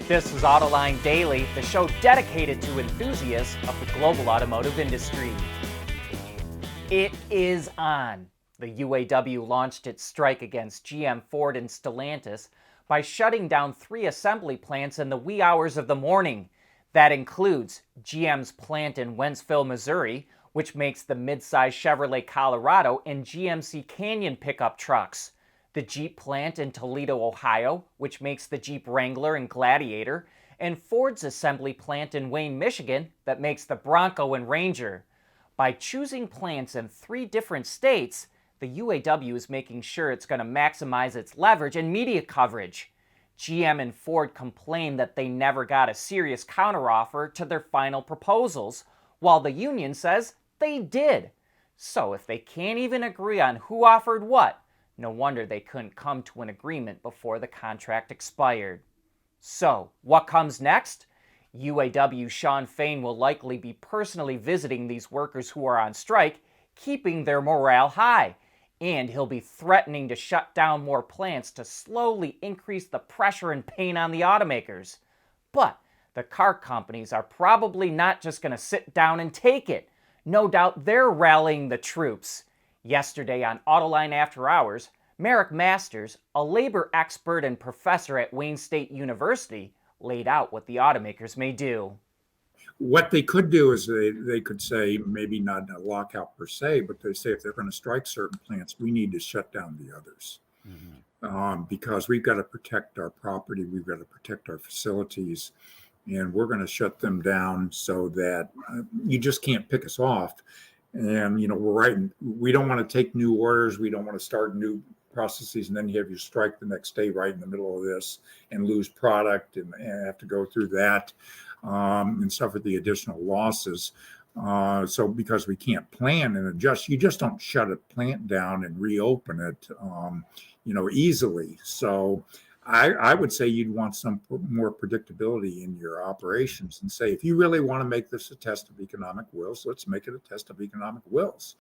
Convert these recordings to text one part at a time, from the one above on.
This is Autoline Daily, the show dedicated to enthusiasts of the global automotive industry. It is on. The UAW launched its strike against GM, Ford, and Stellantis by shutting down 3 assembly plants in the wee hours of the morning. That includes GM's plant in Wentzville, Missouri, which makes the midsize Chevrolet Colorado and GMC Canyon pickup trucks. The Jeep plant in Toledo, Ohio, which makes the Jeep Wrangler and Gladiator, and Ford's assembly plant in Wayne, Michigan, that makes the Bronco and Ranger. By choosing plants in 3 different states, the UAW is making sure it's going to maximize its leverage and media coverage. GM and Ford complain that they never got a serious counteroffer to their final proposals, while the union says they did. So if they can't even agree on who offered what, no wonder they couldn't come to an agreement before the contract expired. So, what comes next? UAW Shawn Fain will likely be personally visiting these workers who are on strike, keeping their morale high. And he'll be threatening to shut down more plants to slowly increase the pressure and pain on the automakers. But the car companies are probably not just going to sit down and take it. No doubt they're rallying the troops. Yesterday on Autoline After Hours, Merrick Masters, a labor expert and professor at Wayne State University, laid out what the automakers may do. What they could do is they could say, maybe not a lockout per se, but they say if they're going to strike certain plants, we need to shut down the others. Because we've got to protect our property, we've got to protect our facilities, and we're going to shut them down so that you just can't pick us off. And, we don't want to take new orders. We don't want to start new processes. And then you have your strike the next day right in the middle of this and lose product and have to go through that and suffer the additional losses. So because we can't plan and adjust, you just don't shut a plant down and reopen it, easily. So I would say you'd want some more predictability in your operations and say, if you really want to make this a test of economic wills, let's make it a test of economic wills.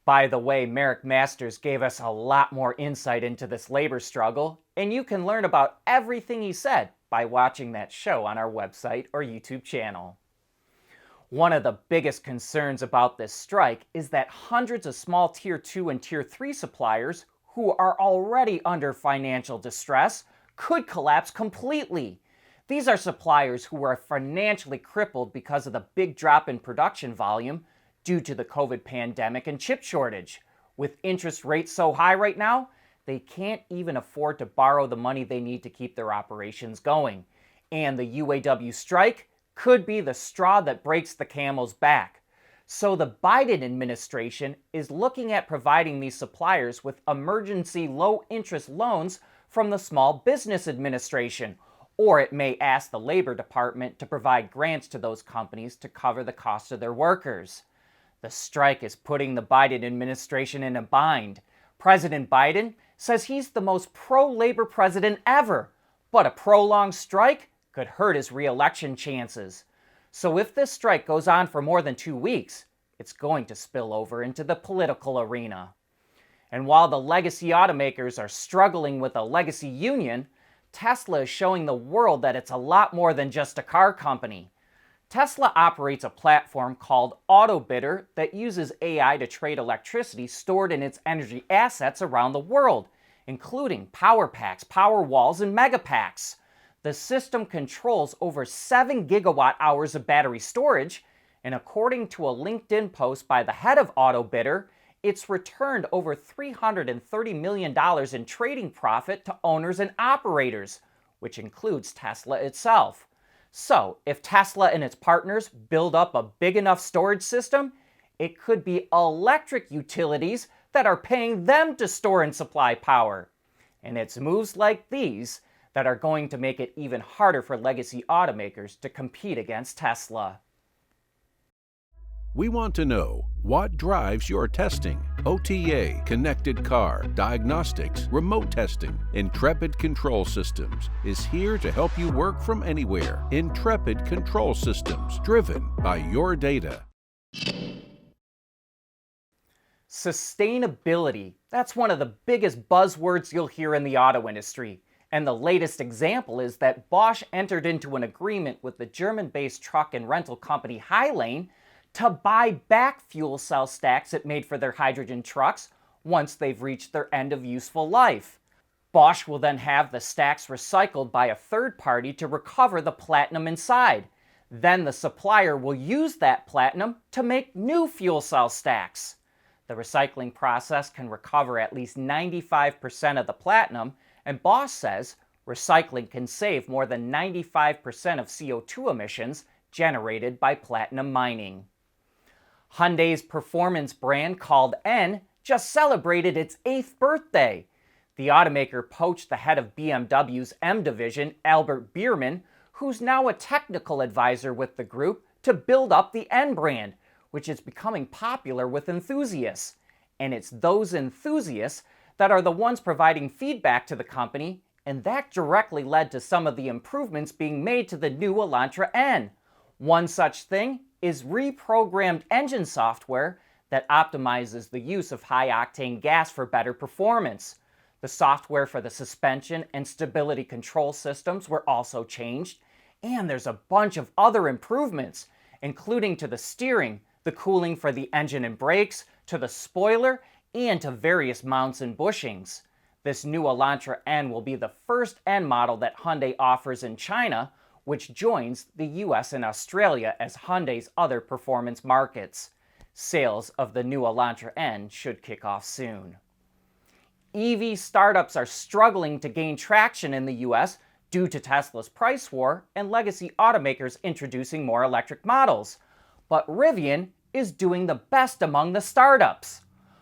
By the way, Merrick Masters gave us a lot more insight into this labor struggle, and you can learn about everything he said by watching that show on our website or YouTube channel. One of the biggest concerns about this strike is that hundreds of small Tier 2 and Tier 3 suppliers who are already under financial distress could collapse completely. These are suppliers who are financially crippled because of the big drop in production volume due to the COVID pandemic and chip shortage. With interest rates so high right now, they can't even afford to borrow the money they need to keep their operations going. And the UAW strike could be the straw that breaks the camel's back. So the Biden administration is looking at providing these suppliers with emergency low-interest loans from the Small Business Administration, or it may ask the Labor Department to provide grants to those companies to cover the cost of their workers. The strike is putting the Biden administration in a bind. President Biden says he's the most pro-labor president ever, but a prolonged strike could hurt his re-election chances. So if this strike goes on for more than 2 weeks, it's going to spill over into the political arena. And while the legacy automakers are struggling with a legacy union, Tesla is showing the world that it's a lot more than just a car company. Tesla operates a platform called AutoBidder that uses AI to trade electricity stored in its energy assets around the world, including power packs, power walls, and megapacks. The system controls over 7 gigawatt hours of battery storage, and according to a LinkedIn post by the head of AutoBidder, it's returned over $330 million in trading profit to owners and operators, which includes Tesla itself. So, if Tesla and its partners build up a big enough storage system, it could be electric utilities that are paying them to store and supply power. And it's moves like these that are going to make it even harder for legacy automakers to compete against Tesla. We want to know what drives your testing. OTA, connected car, diagnostics, remote testing. Intrepid Control Systems is here to help you work from anywhere. Intrepid Control Systems, driven by your data. Sustainability. That's one of the biggest buzzwords you'll hear in the auto industry. And the latest example is that Bosch entered into an agreement with the German-based truck and rental company Hyundai to buy back fuel cell stacks it made for their hydrogen trucks once they've reached their end of useful life. Bosch will then have the stacks recycled by a third party to recover the platinum inside. Then the supplier will use that platinum to make new fuel cell stacks. The recycling process can recover at least 95% of the platinum, and Bosch says recycling can save more than 95% of CO2 emissions generated by platinum mining. Hyundai's performance brand called N just celebrated its 8th birthday. The automaker poached the head of BMW's M division, Albert Biermann, who's now a technical advisor with the group, to build up the N brand, which is becoming popular with enthusiasts. And it's those enthusiasts that are the ones providing feedback to the company, and that directly led to some of the improvements being made to the new Elantra N. One such thing is reprogrammed engine software that optimizes the use of high-octane gas for better performance. The software for the suspension and stability control systems were also changed, and there's a bunch of other improvements, including to the steering, the cooling for the engine and brakes, to the spoiler, and to various mounts and bushings. This new Elantra N will be the first N model that Hyundai offers in China, which joins the US and Australia as Hyundai's other performance markets. Sales of the new Elantra N should kick off soon. EV startups are struggling to gain traction in the US due to Tesla's price war and legacy automakers introducing more electric models. But Rivian is doing the best among the startups.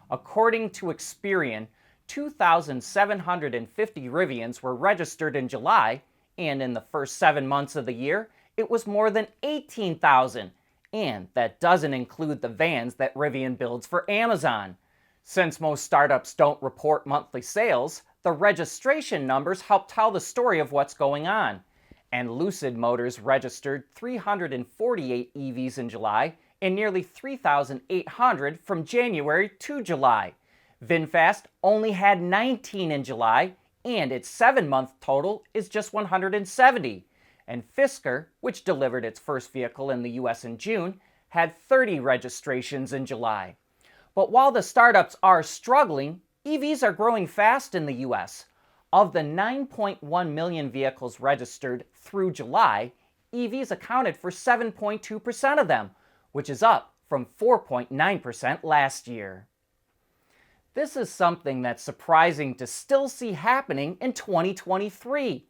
According to Experian, 2,750 Rivians were registered in July, and in the first 7 months of the year, it was more than 18,000. And that doesn't include the vans that Rivian builds for Amazon. Since most startups don't report monthly sales, the registration numbers help tell the story of what's going on. And Lucid Motors registered 348 EVs in July and nearly 3,800 from January to July. VinFast only had 19 in July, and its 7-month total is just 170. And Fisker, which delivered its first vehicle in the US in June, had 30 registrations in July. But while the startups are struggling, EVs are growing fast in the US. Of the 9.1 million vehicles registered through July, EVs accounted for 7.2% of them, which is up from 4.9% last year. This is something that's surprising to still see happening in 2023.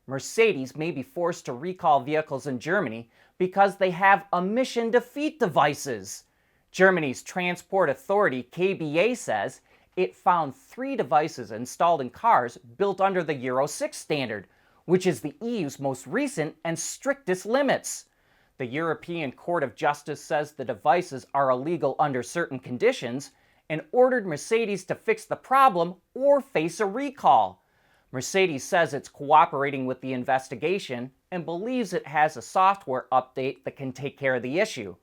Mercedes may be forced to recall vehicles in Germany because they have emission defeat devices. Germany's Transport Authority, KBA, says it found 3 devices installed in cars built under the Euro 6 standard, which is the EU's most recent and strictest limits. The European Court of Justice says the devices are illegal under certain conditions and ordered Mercedes to fix the problem or face a recall. Mercedes says it's cooperating with the investigation and believes it has a software update that can take care of the issue.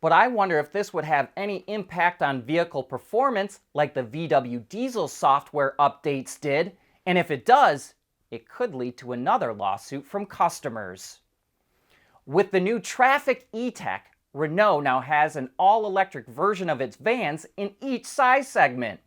But I wonder if this would have any impact on vehicle performance like the VW diesel software updates did, and if it does, it could lead to another lawsuit from customers. With the new Traffic E-Tech, Renault now has an all-electric version of its vans in each size segment.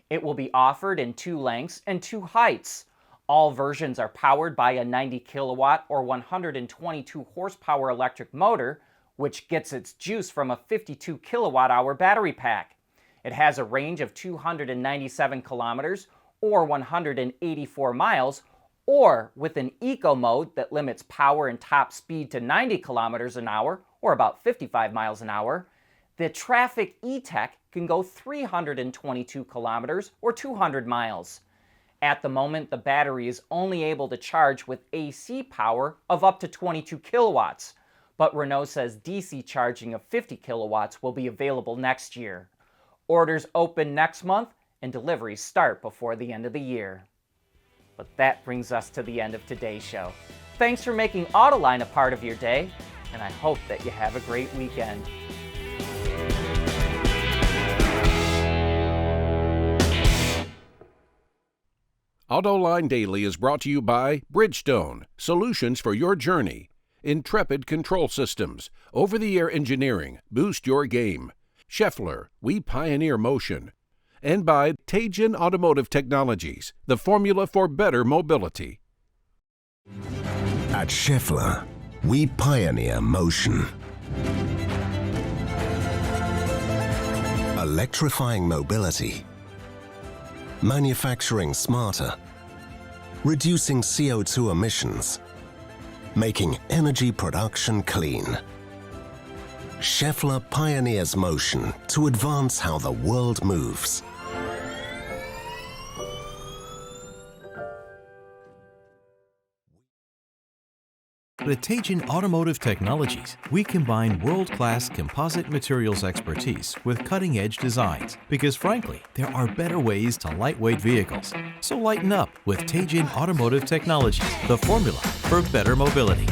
It will be offered in 2 lengths and 2 heights. All versions are powered by a 90 kilowatt or 122 horsepower electric motor, which gets its juice from a 52 kilowatt hour battery pack. It has a range of 297 kilometers or 184 miles, or with an eco mode that limits power and top speed to 90 kilometers an hour or about 55 miles an hour, the Traffic E-Tech can go 322 kilometers or 200 miles. At the moment, the battery is only able to charge with AC power of up to 22 kilowatts, but Renault says DC charging of 50 kilowatts will be available next year. Orders open next month and deliveries start before the end of the year. But that brings us to the end of today's show. Thanks for making Autoline a part of your day, and I hope that you have a great weekend. Autoline Daily is brought to you by Bridgestone, solutions for your journey. Intrepid Control Systems, over-the-air engineering, boost your game. Scheffler, we pioneer motion. And by Teijin Automotive Technologies, the formula for better mobility. At Scheffler, we pioneer motion. Electrifying mobility. Manufacturing smarter. Reducing CO2 emissions. Making energy production clean. Scheffler pioneers motion to advance how the world moves. At Teijin Automotive Technologies, we combine world-class composite materials expertise with cutting-edge designs because, frankly, there are better ways to lightweight vehicles. So lighten up with Teijin Automotive Technologies, the formula for better mobility.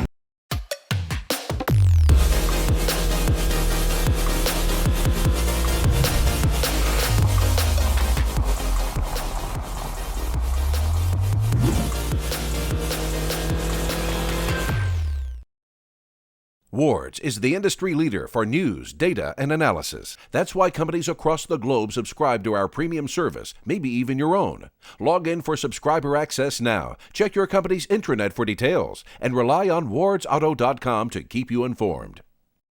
Wards is the industry leader for news, data, and analysis. That's why companies across the globe subscribe to our premium service, maybe even your own. Log in for subscriber access now. Check your company's intranet for details and rely on wardsauto.com to keep you informed.